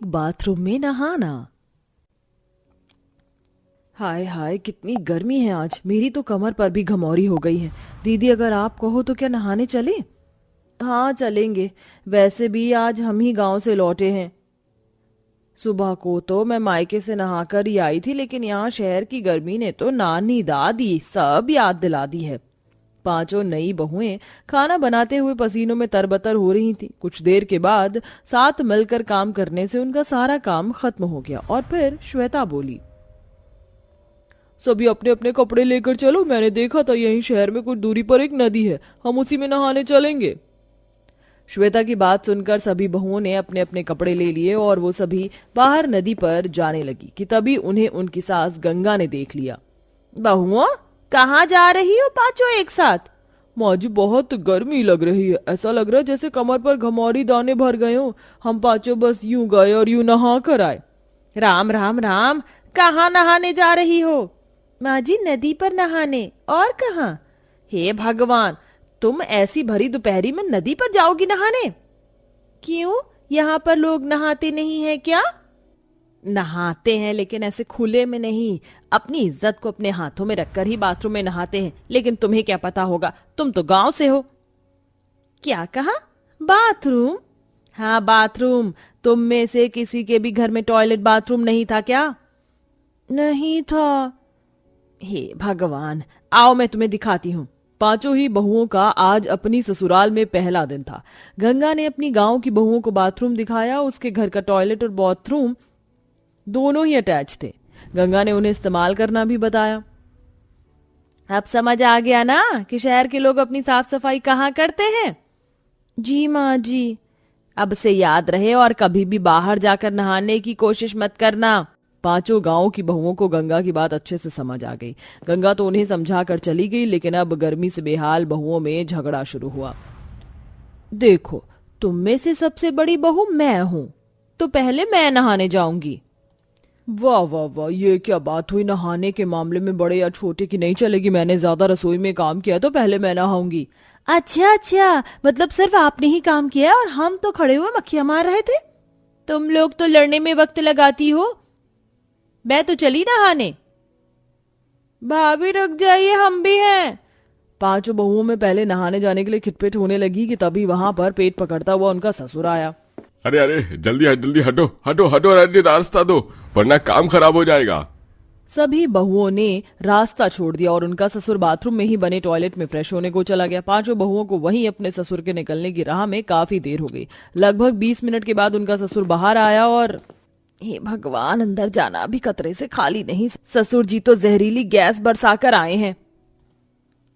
एक बाथरूम में नहाना। हाय हाय, कितनी गर्मी है आज। मेरी तो कमर पर भी घमौरी हो गई है। दीदी, अगर आप कहो तो क्या नहाने चले? हाँ चलेंगे। वैसे भी आज हम ही गांव से लौटे हैं। सुबह को तो मैं मायके से नहाकर ही आई थी, लेकिन यहाँ शहर की गर्मी ने तो नानी दादी सब याद दिला दी है। पांचों नई बहुएं खाना बनाते हुए पसीनों में तरबतर हो रही थी। कुछ देर के बाद साथ मिलकर काम करने से उनका सारा काम खत्म हो गया और फिर श्वेता बोली, सभी अपने अपने कपड़े लेकर चलो। मैंने देखा था यहीं शहर में कुछ दूरी पर एक नदी है, हम उसी में नहाने चलेंगे। श्वेता की बात सुनकर सभी बहुओं ने अपने अपने कपड़े ले लिए और वो सभी बाहर नदी पर जाने लगी कि तभी उन्हें उनकी सास गंगा ने देख लिया। बहुओं, कहाँ जा रही हो पांचों एक साथ? माँ जी, बहुत गर्मी लग रही है। ऐसा लग रहा है जैसे कमर पर घमौरी दाने भर गए हो। हम पांचों बस यूं गए और यूं नहा कर आए। राम राम राम, कहाँ नहाने जा रही हो? माँ जी, नदी पर नहाने। और कहाँ? हे भगवान, तुम ऐसी भरी दोपहरी में नदी पर जाओगी नहाने? क्यों, यहाँ पर लोग नहाते नहीं हैं क्या? नहाते हैं, लेकिन ऐसे खुले में नहीं। अपनी इज्जत को अपने हाथों में रखकर ही बाथरूम में नहाते हैं। लेकिन तुम्हें क्या पता होगा, तुम तो गांव से हो। क्या कहा? बाथरूम? हाँ बाथरूम। तुम में से किसी के भी घर में टॉयलेट बाथरूम नहीं था क्या? नहीं था। हे भगवान, आओ मैं तुम्हें दिखाती हूँ। पांचों ही बहुओं का आज अपनी ससुराल में पहला दिन था। गंगा ने अपनी गांव की बहुओं को बाथरूम दिखाया। उसके घर का टॉयलेट और बाथरूम दोनों ही अटैच थे। गंगा ने उन्हें इस्तेमाल करना भी बताया। अब समझ आ गया ना कि शहर के लोग अपनी साफ सफाई कहाँ करते हैं? जी माँ जी। अब से याद रहे और कभी भी बाहर जाकर नहाने की कोशिश मत करना। पांचों गांव की बहुओं को गंगा की बात अच्छे से समझ आ गई। गंगा तो उन्हें समझा कर चली गई, लेकिन अब गर्मी से बेहाल बहुओं में झगड़ा शुरू हुआ। देखो, तुम में से सबसे बड़ी बहू मैं हूं, तो पहले मैं नहाने जाऊंगी। वाह वाह वाह, ये क्या बात हुई? नहाने के मामले में बड़े या छोटे की नहीं चलेगी। मैंने ज्यादा रसोई में काम किया तो पहले मैं नहाऊंगी। अच्छा अच्छा, मतलब सिर्फ आपने ही काम किया और हम तो खड़े हुए मक्खियां मार रहे थे? तुम लोग तो लड़ने में वक्त लगाती हो। मैं तो चली नहाने। भाभी रुक जाइए, हम भी हैं। पांचों बहुओं में पहले नहाने जाने के लिए खिटपिट होने लगी कि तभी वहां पर पेट पकड़ता हुआ उनका ससुर आया। अरे अरे, जल्दी जल्दी हटो हटो, अरे रास्ता दो, वरना काम खराब हो जाएगा। सभी बहुओं ने रास्ता छोड़ दिया और उनका ससुर बाथरूम में ही बने टॉयलेट में फ्रेश होने को चला गया। पांचों बहुओं को वहीं अपने ससुर के निकलने की राह में काफी देर हो गई। लगभग 20 मिनट के बाद उनका ससुर बाहर आया और हे भगवान, अंदर जाना भी खतरे से खाली नहीं। ससुर जी तो जहरीली गैस बरसाकर आए हैं।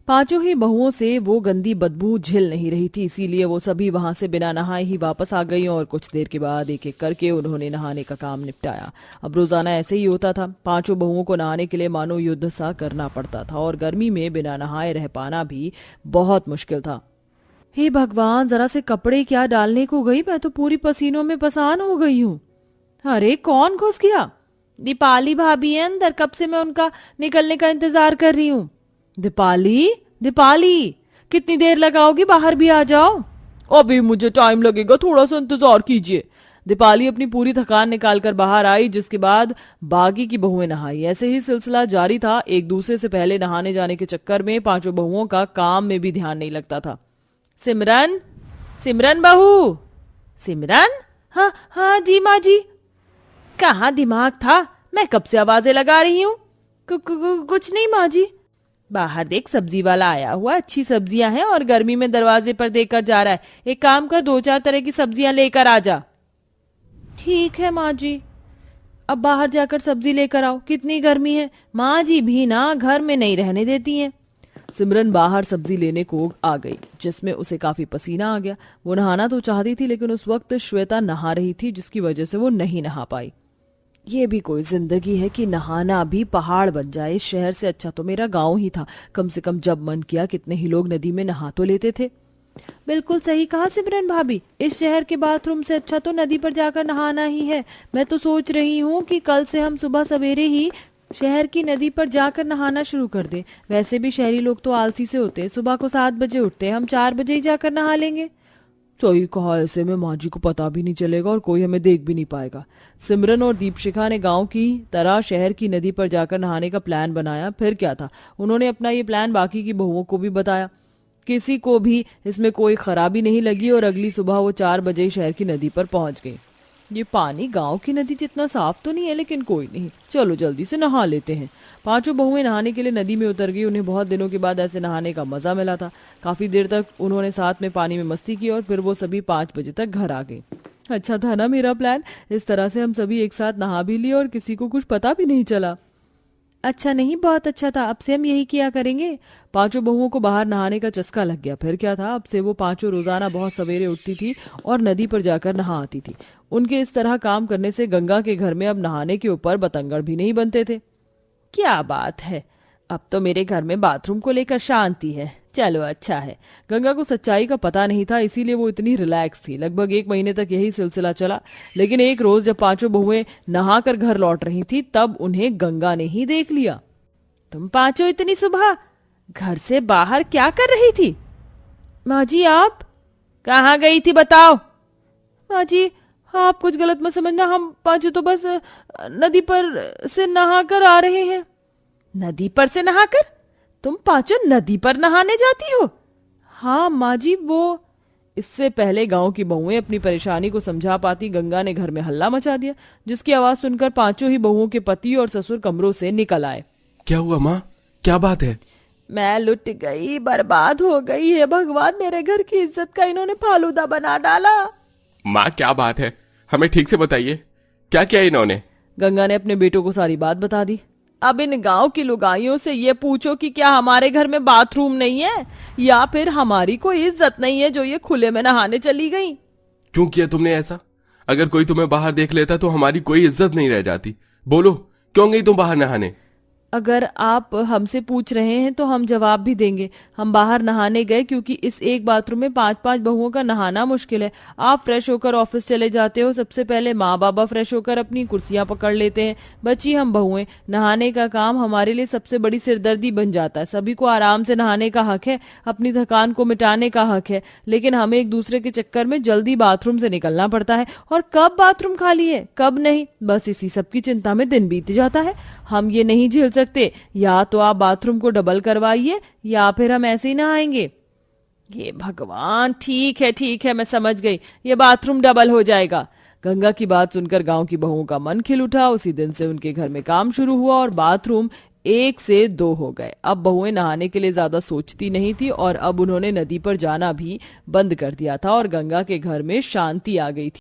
पांचों ही बहुओं से वो गंदी बदबू झेल नहीं रही थी, इसीलिए वो सभी वहां से बिना नहाए ही वापस आ गई और कुछ देर के बाद एक एक करके उन्होंने नहाने का काम निपटाया। अब रोजाना ऐसे ही होता था। पांचों बहुओं को नहाने के लिए मानो युद्ध सा करना पड़ता था और गर्मी में बिना नहाए रह पाना भी बहुत मुश्किल था। हे भगवान, जरा से कपड़े क्या डालने को गई, मैं तो पूरी पसीनों में पसान हो गई हूँ। अरे कौन घुस गया? दीपाली भाभी है अंदर, कब से मैं उनका निकलने का इंतजार कर रही हूँ। दीपाली, दीपाली, कितनी देर लगाओगी? बाहर भी आ जाओ। अभी मुझे टाइम लगेगा, थोड़ा सा इंतजार कीजिए। दीपाली अपनी पूरी थकान निकालकर बाहर आई, जिसके बाद बागी की बहुएं नहाई। ऐसे ही सिलसिला जारी था। एक दूसरे से पहले नहाने जाने के चक्कर में पांचों बहुओं का काम में भी ध्यान नहीं लगता था। सिमरन, सिमरन बहू, सिमरन। हाँ हाँ जी माँ जी। कहाँ दिमाग था? मैं कब से आवाजें लगा रही हूँ। कुछ नहीं माँ जी। बाहर देख, सब्जी वाला आया हुआ, अच्छी सब्जियां हैं और गर्मी में दरवाजे पर देकर जा रहा है। एक काम कर, 2-4 तरह की सब्जियां लेकर आ जा। ठीक है माँ जी। अब बाहर जाकर सब्जी लेकर आओ, कितनी गर्मी है। माँ जी भी ना घर में नहीं रहने देती हैं। सिमरन बाहर सब्जी लेने को आ गई, जिसमें उसे काफी पसीना आ गया। वो नहाना तो चाहती थी, लेकिन उस वक्त श्वेता नहा रही थी, जिसकी वजह से वो नहीं नहा पाई। ये भी कोई जिंदगी है कि नहाना भी पहाड़ बन जाए। इस शहर से अच्छा तो मेरा गांव ही था। कम से कम जब मन किया कितने ही लोग नदी में नहा तो लेते थे। बिल्कुल सही कहा सिमरन भाभी, इस शहर के बाथरूम से अच्छा तो नदी पर जाकर नहाना ही है। मैं तो सोच रही हूँ कि कल से हम सुबह सवेरे ही शहर की नदी पर जाकर नहाना शुरू कर दें। वैसे भी शहरी लोग तो आलसी से होते हैं। सुबह को 7 बजे उठते हैं, हम 4 बजे ही जाकर नहा लेंगे। सही कहा, ऐसे में माँ जी को पता भी नहीं चलेगा और कोई हमें देख भी नहीं पाएगा। सिमरन और दीपशिखा ने गांव की तरह शहर की नदी पर जाकर नहाने का प्लान बनाया। फिर क्या था, उन्होंने अपना ये प्लान बाकी की बहुओं को भी बताया। किसी को भी इसमें कोई खराबी नहीं लगी और अगली सुबह वो 4 बजे शहर की नदी पर पहुंच गई। ये पानी गांव की नदी जितना साफ तो नहीं है, लेकिन कोई नहीं, चलो जल्दी से नहा लेते हैं। पांचों बहुएं नहाने के लिए नदी में उतर गई। उन्हें बहुत दिनों के बाद ऐसे नहाने का मजा मिला था। काफी देर तक उन्होंने साथ में पानी में मस्ती की और फिर वो सभी 5 बजे तक घर आ गए। अच्छा था ना मेरा प्लान, इस तरह से हम सभी एक साथ नहा भी लिए और किसी को कुछ पता भी नहीं चला। अच्छा नहीं, बहुत अच्छा था, अब से हम यही किया करेंगे। पांचों बहुओं को बाहर नहाने का चस्का लग गया। फिर क्या था, अब से वो पांचों रोजाना बहुत सवेरे उठती थी और नदी पर जाकर नहा आती थी। उनके इस तरह काम करने से गंगा के घर में अब नहाने के ऊपर बतंगड़ भी नहीं बनते थे। क्या बात है, अब तो मेरे घर में बाथरूम को लेकर शांति है। चलो अच्छा है। गंगा को सच्चाई का पता नहीं था, इसीलिए वो इतनी रिलैक्स थी। लगभग 1 महीने तक यही सिलसिला चला। लेकिन एक रोज जब पांचों बहुएं नहाकर घर लौट रही थी, तब उन्हें गंगा ने ही देख लिया। तुम पांचों इतनी सुबह घर से बाहर क्या कर रही थी? माँ जी आप कहाँ गई थी बताओ। माँ जी आप कुछ गलत मत समझना, हम पांचों तो बस नदी पर से नहाकर आ रहे हैं। नदी पर से नहाकर? तुम पांचों नदी पर नहाने जाती हो? हाँ माँ जी, वो। इससे पहले गांव की बहुएं अपनी परेशानी को समझा पाती, गंगा ने घर में हल्ला मचा दिया, जिसकी आवाज सुनकर पांचों ही बहुओं के पति और ससुर कमरों से निकल आए। क्या हुआ माँ, क्या बात है? मैं लुट गई, बर्बाद हो गई है भगवान, मेरे घर की इज्जत का इन्होंने फालूदा बना डाला। माँ क्या बात है, हमें ठीक से बताइए, क्या किया इन्होंने? गंगा ने अपने बेटों को सारी बात बता दी। अब इन गांव की लुगाइयों से ये पूछो कि क्या हमारे घर में बाथरूम नहीं है या फिर हमारी कोई इज्जत नहीं है जो ये खुले में नहाने चली गई। क्यों किया तुमने ऐसा? अगर कोई तुम्हें बाहर देख लेता तो हमारी कोई इज्जत नहीं रह जाती। बोलो, क्यों गई तुम बाहर नहाने? अगर आप हमसे पूछ रहे हैं तो हम जवाब भी देंगे। हम बाहर नहाने गए क्योंकि इस एक बाथरूम में 5-5 बहुओं का नहाना मुश्किल है। आप फ्रेश होकर ऑफिस चले जाते हो, सबसे पहले माँ बाबा फ्रेश होकर अपनी कुर्सियां पकड़ लेते हैं, बची हम बहुएं। नहाने का काम हमारे लिए सबसे बड़ी सिरदर्दी बन जाता है। सभी को आराम से नहाने का हक है, अपनी थकान को मिटाने का हक है, लेकिन हमें एक दूसरे के चक्कर में जल्दी बाथरूम से निकलना पड़ता है। और कब बाथरूम खाली है कब नहीं, बस इसी सब की चिंता में दिन बीत जाता है। हम ये नहीं झेल सकते, या तो आप बाथरूम को डबल करवाइए या फिर हम ऐसे ही नहाएंगे। ये भगवान, ठीक है मैं समझ गई, ये बाथरूम डबल हो जाएगा। गंगा की बात सुनकर गांव की बहुओं का मन खिल उठा। उसी दिन से उनके घर में काम शुरू हुआ और बाथरूम 1 से 2 हो गए। अब बहुएं नहाने के लिए ज्यादा सोचती नहीं थी और अब उन्होंने नदी पर जाना भी बंद कर दिया था और गंगा के घर में शांति आ गई थी।